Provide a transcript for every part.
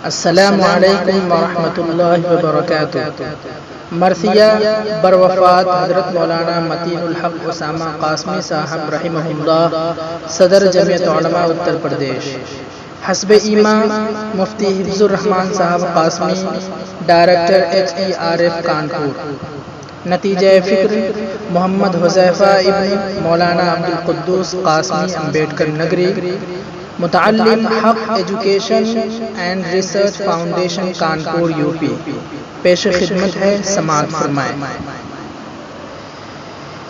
السلام علیکم ورحمۃ اللہ وبرکاتہ۔ مرثیہ بروفات حضرت مولانا متین الحق اسامہ قاسمی صاحب رحمہ اللہ، صدر جمعیت علماء اتر پردیش۔ حسب ایمان مفتی حفظ الرحمان صاحب قاسمی، ڈائریکٹر HERF کانپور۔ نتیجہ فکر محمد حذیفہ ابن مولانا عبدالقدوس قاسمی امبیڈکر نگری، متعلم حق education and research foundation Kanpur UP۔ پیش خدمت ہے، سماعت فرمائیں۔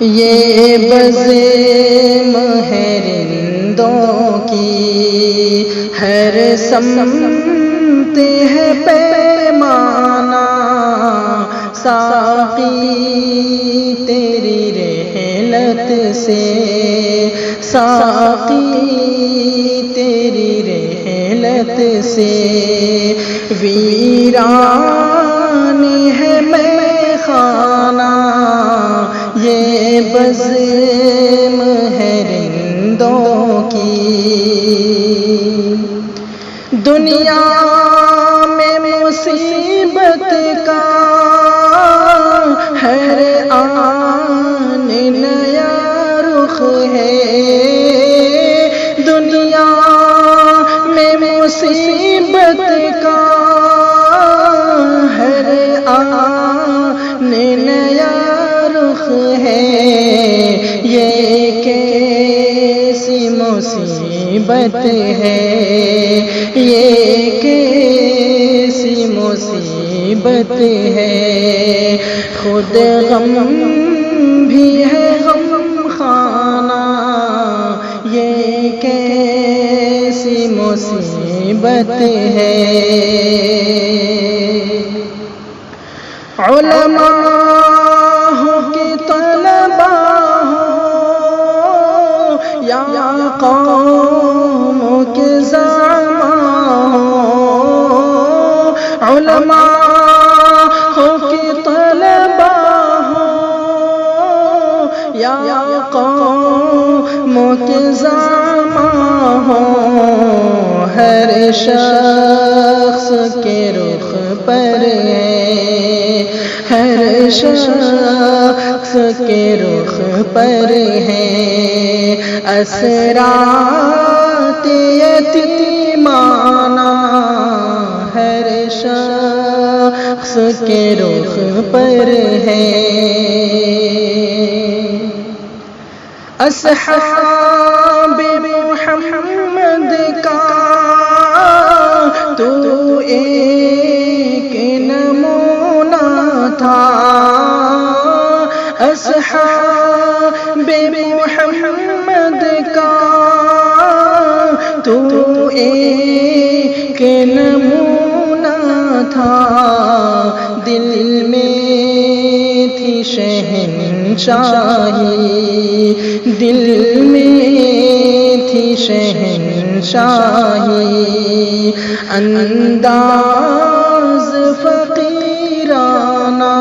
یہ بزم ہے رندوں کی، ہر سمت ہے پیمانہ، ساقی تیری رحلت سے، ساقی تیری رحلت سے، ویران ہے میں خانہ، یہ بزم ہے رندوں کی۔ دنیا میں مصیبت کا ہر آن نیا رخ ہے، دنیا میں مصیبت کا ہر آن نیا رخ ہے، یہ کیسی مصیبت ہے، یہ کیسی مصیبت ہے، خود غم بھی ہے غم خانہ، یہ کیسی مصیبت ہے۔ علماء ہو کہ طلبا ہو، یا قوم کے زعماء ہو، علماء ہو کہ طلبا ہو، یا قوم کے زعماء ہو، ہر شخص کے رخ پر ہے، ہر شخص کے رخ پر ہے، اثرات یتیمانہ، ہر شخص کے رخ پر ہے۔ اصحاب محمد کا تو ایک نمونہ تھا، اصحاب محمد کا تو ایک نمونہ تھا، دل میں تھی شہنشاہی، دل میں تھی شہنشاہی، انداز فقیرانہ،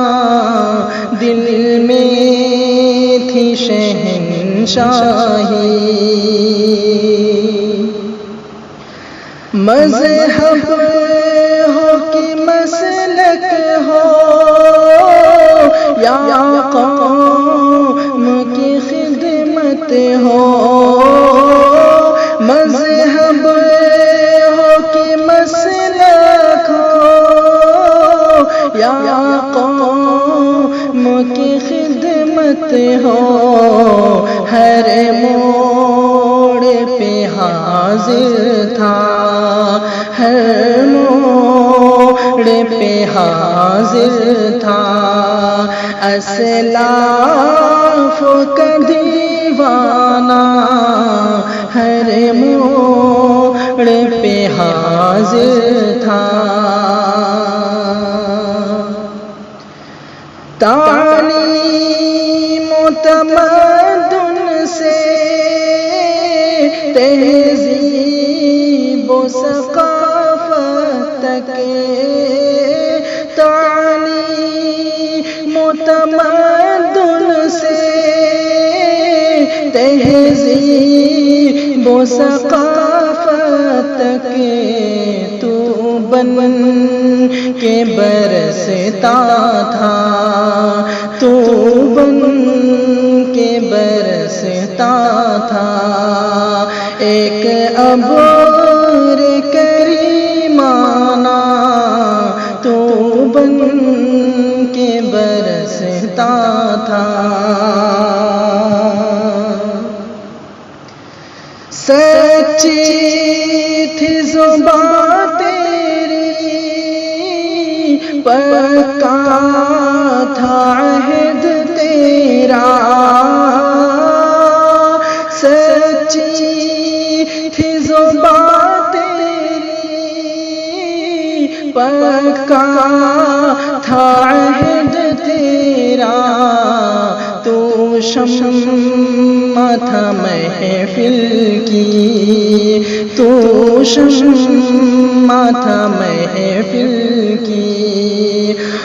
دل میں تھی شہنشاہی، مذہب ہو کہ مسلک ہو، یا قوم کی خدمت ہو، مذہب ہو کہ مسلک ہو، یا قوم کی خدمت ہو، ہر موڑ پہ حاضر تھا، ہر موڑ پہ حاضر تھا، اسلاف کا دیوانہ، ہر موڑ پہ حاضر تھا، تعلیم و تمدن سے تہذیب و ثقافت تک، تعلیم و تمدن سے تہذیب و ثقافت تک، تو بن کے برستا تھا، تو بن کے برستا تھا، ایک ابر کریمانہ تو بن کے برستا تھا۔ سچی تھی زبان تیری، پکا تھا عہد تیرا، سچی تھی زبان تیری، پکا تھا عہد تیرا، تو شمع تھا محفل کی، تو شمع تھا محفل کی،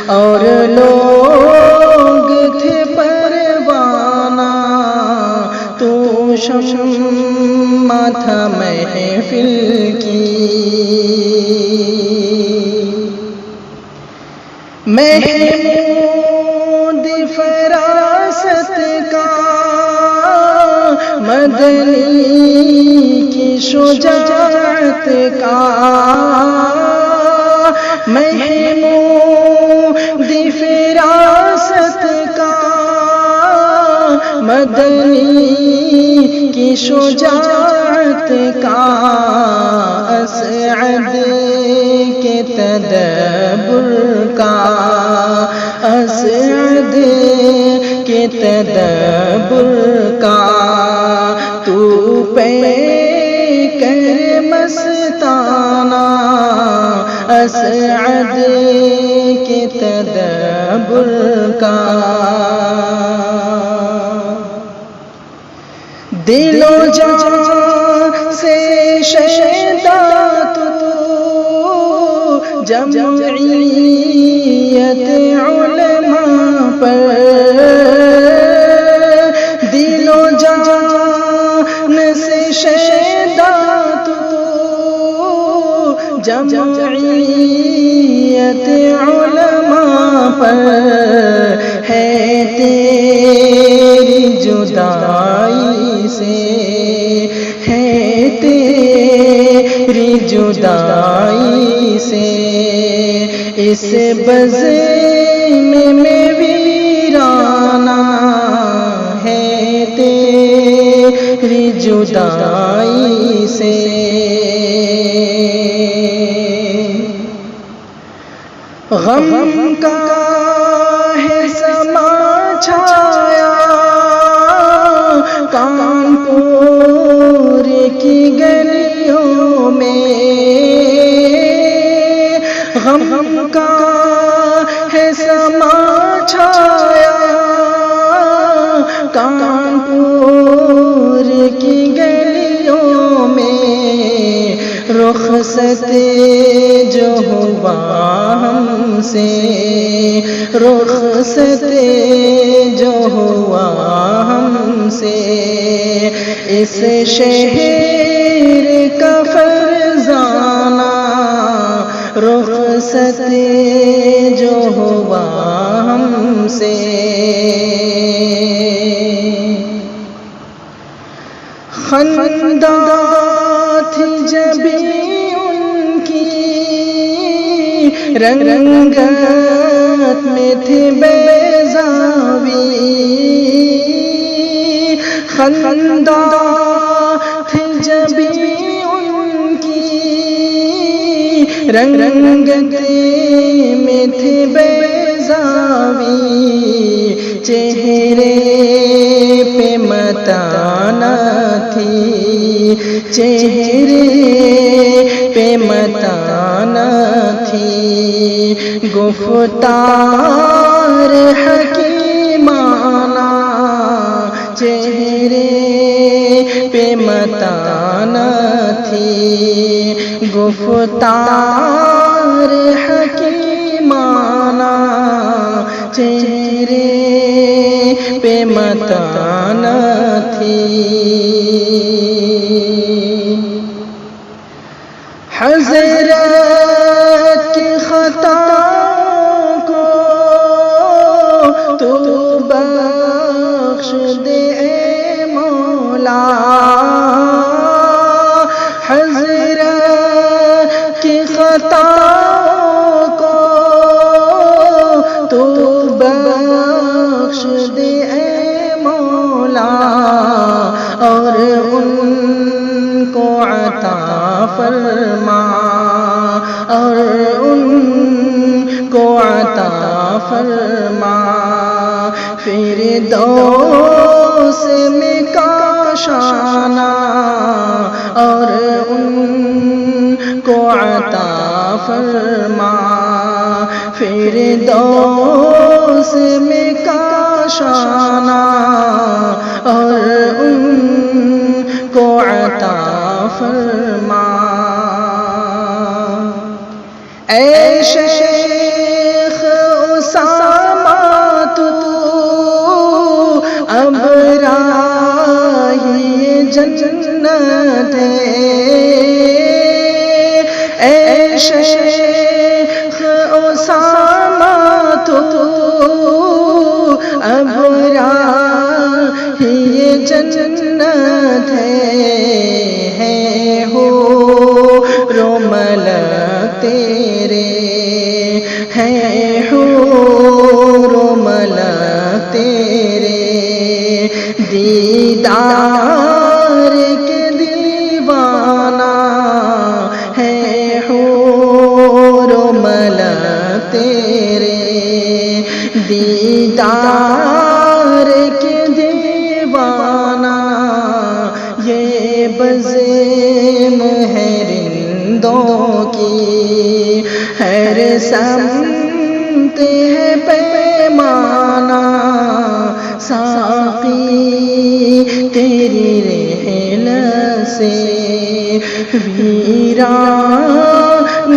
اور لوگ تھے پروانہ، تو شمع تھا محفل کی۔ محمود فراست کا، مدنی کی شجاعت کا، محمود فراست کا، مدنی کی شجاعت کا، اسعد کے تدبر کا، اسعد کے تدبر کا، تو پہ کر مستانہ، اسعد کے تدبر کا، دل و جان سے شیدا تو جمعیت علماء پر، دل و جان سے شیدا تو جمعیت علماء پر، ہے تیری جدائی سے، ہے تیری جدائی سے، اس بزم میں ویرانہ، ہے تیری جدائی سے۔ غم کا ہے سما چھایا کانپور کی گلیوں میں، غم کا ہے سما چھایا کانپور کی گلیوں میں، رخصت جو ہوا ہم سے، رخصت جو ہوا ہم سے، اس شہر کا فرزانہ، رخصت جو ہوا ہم سے، خندہ تھی جبھی ان کی، رنگت میں تھی بیضاوی، خندہ تھی جبھی ان کی، رنگت میں تھی بیضاوی، چہرے پہ متانہ تھی، چہرے پہ متانہ تھی، گفتار حکیمانہ، چہرے پہ متانہ تھی، گفتار حکیمانہ، چہرے پہ متانہ تھی، حضرت خطاؤں کو تو بخش دے اے مولا، اور ان کو عطا فرما، اور ان کو عطا فرما۔ فردوس میں کاش آنا، اور ان کو عطا فرما۔ فردوس میں کاش آنا، اور ان کو عطا فرما۔ اے شیخ اسامہ تو اب راہی جنت ہے، اے شیخ اسامہ تو اب راہی جنت ہے حور و ملک تیرے، ہے حور و ملک تیرے، دیدار کے دیوانہ ہے حور و ملک تیرے، دیدار کے دیوانہ۔ یہ بزم ہے رندوں کی، ہر سمت ہے پیمانہ، ساقی تیری رحلت سے ویران